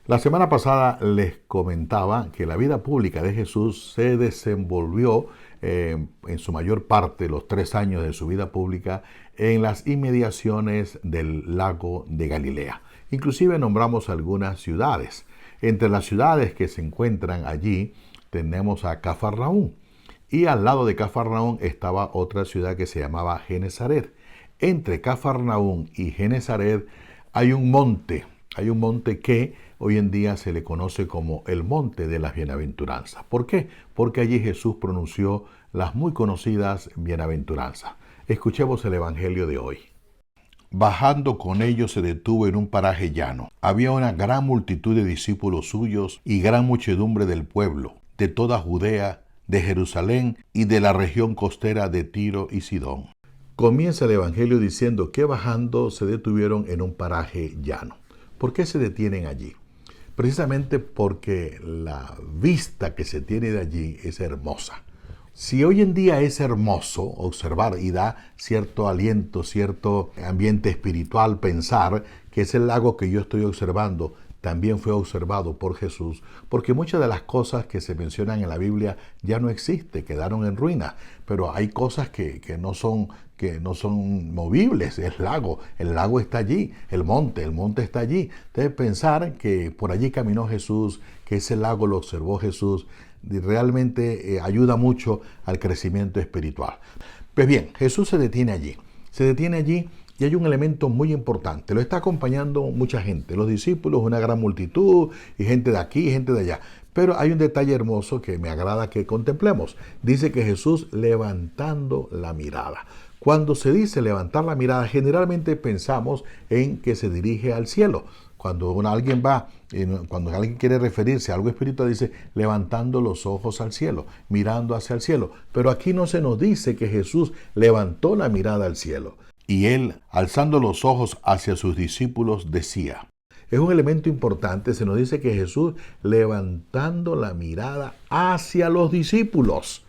La semana pasada les comentaba que la vida pública de Jesús se desenvolvió en su mayor parte, los 3 años de su vida pública, en las inmediaciones del lago de Galilea. Inclusive nombramos algunas ciudades. Entre las ciudades que se encuentran allí tenemos a Cafarnaúm. Y al lado de Cafarnaúm estaba otra ciudad que se llamaba Genesaret. Entre Cafarnaúm y Genesaret hay un monte. Hay un monte que hoy en día se le conoce como el Monte de las Bienaventuranzas. ¿Por qué? Porque allí Jesús pronunció las muy conocidas bienaventuranzas. Escuchemos el Evangelio de hoy. Bajando con ellos se detuvo en un paraje llano. Había una gran multitud de discípulos suyos y gran muchedumbre del pueblo, de toda Judea, de Jerusalén y de la región costera de Tiro y Sidón. Comienza el Evangelio diciendo que bajando se detuvieron en un paraje llano. ¿Por qué se detienen allí? Precisamente porque la vista que se tiene de allí es hermosa. Si hoy en día es hermoso observar y da cierto aliento, cierto ambiente espiritual pensar que ese lago que yo estoy observando también fue observado por Jesús, porque muchas de las cosas que se mencionan en la Biblia ya no existen, quedaron en ruinas, pero hay cosas que no son movibles. El lago está allí, el monte está allí. Entonces pensar que por allí caminó Jesús, que ese lago lo observó Jesús, realmente ayuda mucho al crecimiento espiritual. Pues bien, Jesús se detiene allí y hay un elemento muy importante. Lo está acompañando mucha gente, los discípulos, una gran multitud y gente de aquí y gente de allá. Pero hay un detalle hermoso que me agrada que contemplemos. Dice que Jesús levantando la mirada. Cuando se dice levantar la mirada, generalmente pensamos en que se dirige al cielo. Cuando alguien quiere referirse a algo espiritual, dice levantando los ojos al cielo, mirando hacia el cielo. Pero aquí no se nos dice que Jesús levantó la mirada al cielo. Y él, alzando los ojos hacia sus discípulos, decía. Es un elemento importante, se nos dice que Jesús levantando la mirada hacia los discípulos.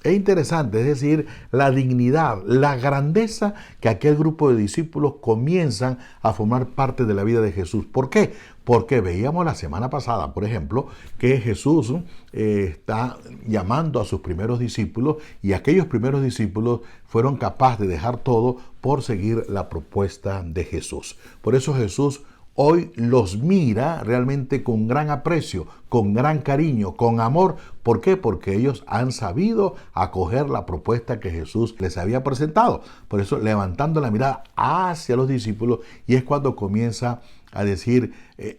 Es interesante, es decir, la dignidad, la grandeza que aquel grupo de discípulos comienzan a formar parte de la vida de Jesús. ¿Por qué? Porque veíamos la semana pasada, por ejemplo, que Jesús está llamando a sus primeros discípulos y aquellos primeros discípulos fueron capaces de dejar todo por seguir la propuesta de Jesús. Por eso Jesús hoy los mira realmente con gran aprecio, con gran cariño, con amor. ¿Por qué? Porque ellos han sabido acoger la propuesta que Jesús les había presentado. Por eso levantando la mirada hacia los discípulos, y es cuando comienza a decir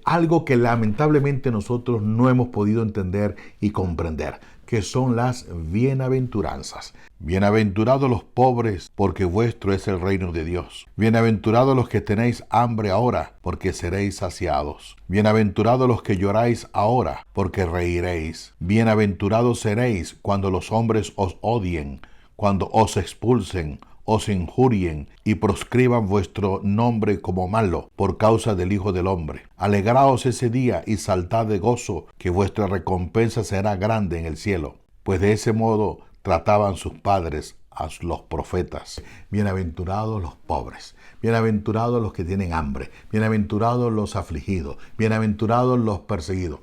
algo que lamentablemente nosotros no hemos podido entender y comprender, que son las bienaventuranzas. Bienaventurados los pobres, porque vuestro es el reino de Dios. Bienaventurados los que tenéis hambre ahora, porque seréis saciados. Bienaventurados los que lloráis ahora, porque reiréis. Bienaventurados seréis cuando los hombres os odien, cuando os expulsen, os injurien y proscriban vuestro nombre como malo por causa del Hijo del Hombre. Alegraos ese día y saltad de gozo, que vuestra recompensa será grande en el cielo, pues de ese modo trataban sus padres a los profetas. Bienaventurados los pobres, bienaventurados los que tienen hambre, bienaventurados los afligidos, bienaventurados los perseguidos.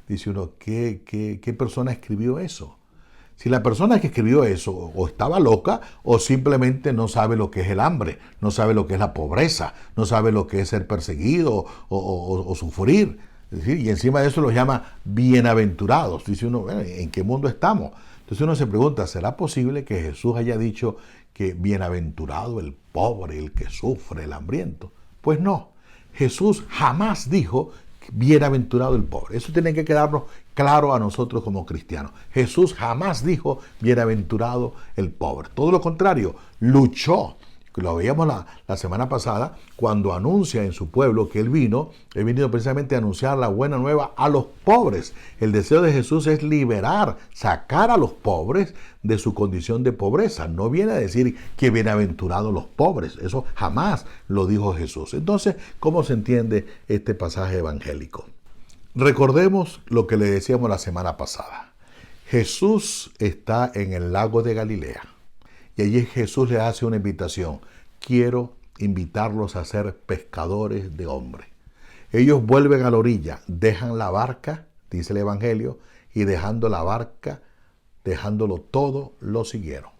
Dice uno, ¿qué persona escribió eso? Si la persona que escribió eso o estaba loca o simplemente no sabe lo que es el hambre, no sabe lo que es la pobreza, no sabe lo que es ser perseguido o sufrir. Es decir, y encima de eso los llama bienaventurados. Dice uno, bueno, ¿en qué mundo estamos? Entonces uno se pregunta, ¿será posible que Jesús haya dicho que bienaventurado el pobre, el que sufre, el hambriento? Pues no, Jesús jamás dijo bienaventurado el pobre. Eso tiene que quedarnos claro a nosotros como cristianos. Jesús jamás dijo bienaventurado el pobre. Todo lo contrario, luchó. Lo veíamos la semana pasada cuando anuncia en su pueblo que Él vino precisamente a anunciar la buena nueva a los pobres. El deseo de Jesús es liberar, sacar a los pobres de su condición de pobreza. No viene a decir que bienaventurados los pobres. Eso jamás lo dijo Jesús. Entonces, ¿cómo se entiende este pasaje evangélico? Recordemos lo que le decíamos la semana pasada. Jesús está en el lago de Galilea. Y allí Jesús le hace una invitación. Quiero invitarlos a ser pescadores de hombres. Ellos vuelven a la orilla, dejan la barca, dice el Evangelio, y dejando la barca, dejándolo todo, lo siguieron.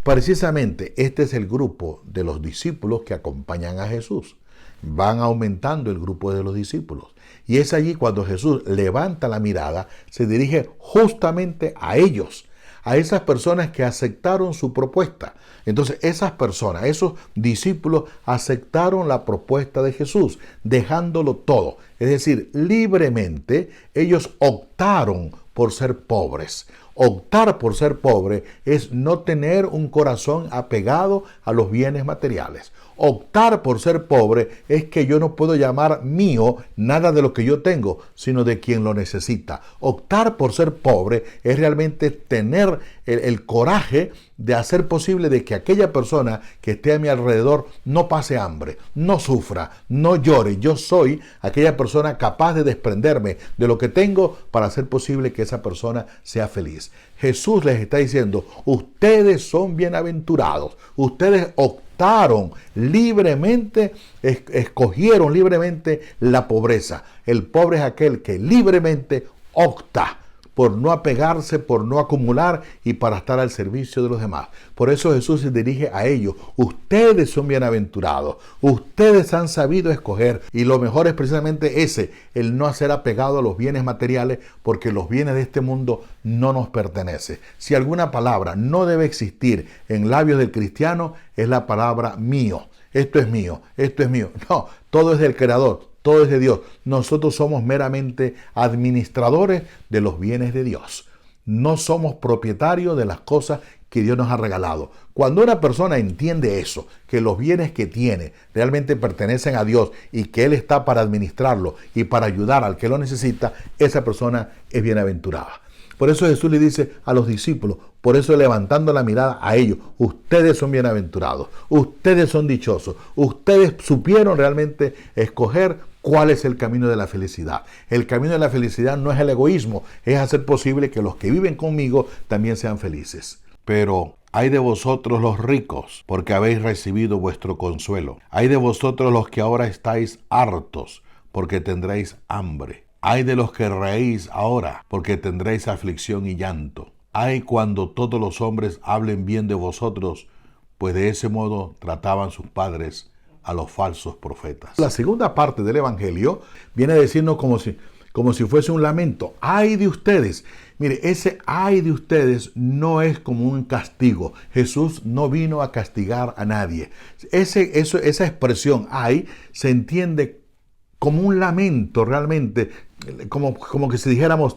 Precisamente este es el grupo de los discípulos que acompañan a Jesús. Van aumentando el grupo de los discípulos. Y es allí cuando Jesús levanta la mirada, se dirige justamente a ellos, a esas personas que aceptaron su propuesta. Entonces esas personas, esos discípulos aceptaron la propuesta de Jesús, dejándolo todo. Es decir, libremente ellos optaron por ser pobres. Optar por ser pobre es no tener un corazón apegado a los bienes materiales. Optar por ser pobre es que yo no puedo llamar mío nada de lo que yo tengo, sino de quien lo necesita. Optar por ser pobre es realmente tener el coraje de hacer posible de que aquella persona que esté a mi alrededor no pase hambre, no sufra, no llore. Yo soy aquella persona capaz de desprenderme de lo que tengo para hacer posible que esa persona sea feliz. Jesús les está diciendo, ustedes son bienaventurados, ustedes optaron libremente, escogieron libremente la pobreza. El pobre es aquel que libremente opta por no apegarse, por no acumular y para estar al servicio de los demás. Por eso Jesús se dirige a ellos. Ustedes son bienaventurados. Ustedes han sabido escoger. Y lo mejor es precisamente ese, el no ser apegado a los bienes materiales, porque los bienes de este mundo no nos pertenecen. Si alguna palabra no debe existir en labios del cristiano, es la palabra mío. Esto es mío, esto es mío. No, todo es del Creador. Todo es de Dios. Nosotros somos meramente administradores de los bienes de Dios. No somos propietarios de las cosas que Dios nos ha regalado. Cuando una persona entiende eso, que los bienes que tiene realmente pertenecen a Dios y que Él está para administrarlo y para ayudar al que lo necesita, esa persona es bienaventurada. Por eso Jesús le dice a los discípulos, por eso levantando la mirada a ellos, ustedes son bienaventurados, ustedes son dichosos, ustedes supieron realmente escoger cuál es el camino de la felicidad. El camino de la felicidad no es el egoísmo, es hacer posible que los que viven conmigo también sean felices. Pero ay de vosotros los ricos, porque habéis recibido vuestro consuelo. Ay de vosotros los que ahora estáis hartos, porque tendréis hambre. Ay de los que reís ahora, porque tendréis aflicción y llanto. Ay cuando todos los hombres hablen bien de vosotros, pues de ese modo trataban sus padres a los falsos profetas. La segunda parte del Evangelio viene a decirnos como si fuese un lamento. ¡Ay de ustedes! Mire, ese ay de ustedes no es como un castigo. Jesús no vino a castigar a nadie. Esa expresión ay se entiende como un lamento realmente, como que si dijéramos,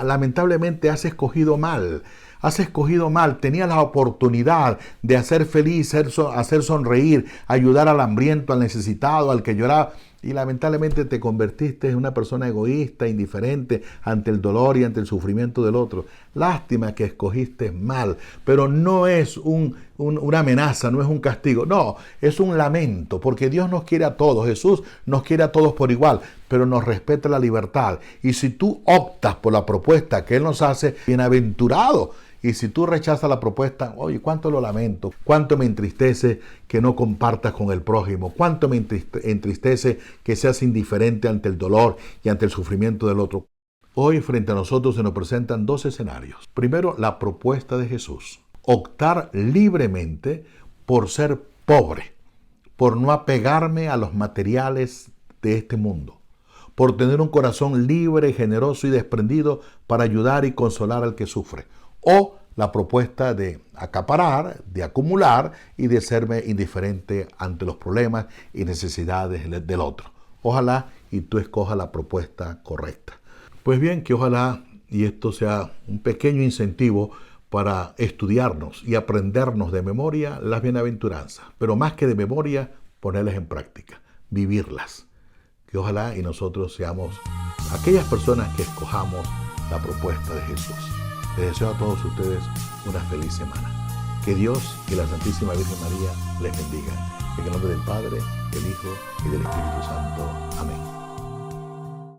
lamentablemente has escogido mal. Has escogido mal, tenías la oportunidad de hacer feliz, hacer sonreír, ayudar al hambriento, al necesitado, al que lloraba. Y lamentablemente te convertiste en una persona egoísta, indiferente ante el dolor y ante el sufrimiento del otro. Lástima que escogiste mal, pero no es una amenaza, no es un castigo. No, es un lamento, porque Dios nos quiere a todos. Jesús nos quiere a todos por igual, pero nos respeta la libertad. Y si tú optas por la propuesta que Él nos hace, bienaventurado. Y si tú rechazas la propuesta, oye, cuánto lo lamento, cuánto me entristece que no compartas con el prójimo, cuánto me entristece que seas indiferente ante el dolor y ante el sufrimiento del otro. Hoy frente a nosotros se nos presentan dos escenarios. Primero, la propuesta de Jesús. Optar libremente por ser pobre, por no apegarme a los materiales de este mundo, por tener un corazón libre, generoso y desprendido para ayudar y consolar al que sufre. O la propuesta de acaparar, de acumular y de serme indiferente ante los problemas y necesidades del otro. Ojalá y tú escojas la propuesta correcta. Pues bien, que ojalá y esto sea un pequeño incentivo para estudiarnos y aprendernos de memoria las bienaventuranzas. Pero más que de memoria, ponerlas en práctica, vivirlas. Que ojalá y nosotros seamos aquellas personas que escojamos la propuesta de Jesús. Les deseo a todos ustedes una feliz semana. Que Dios y la Santísima Virgen María les bendigan. En el nombre del Padre, del Hijo y del Espíritu Santo. Amén.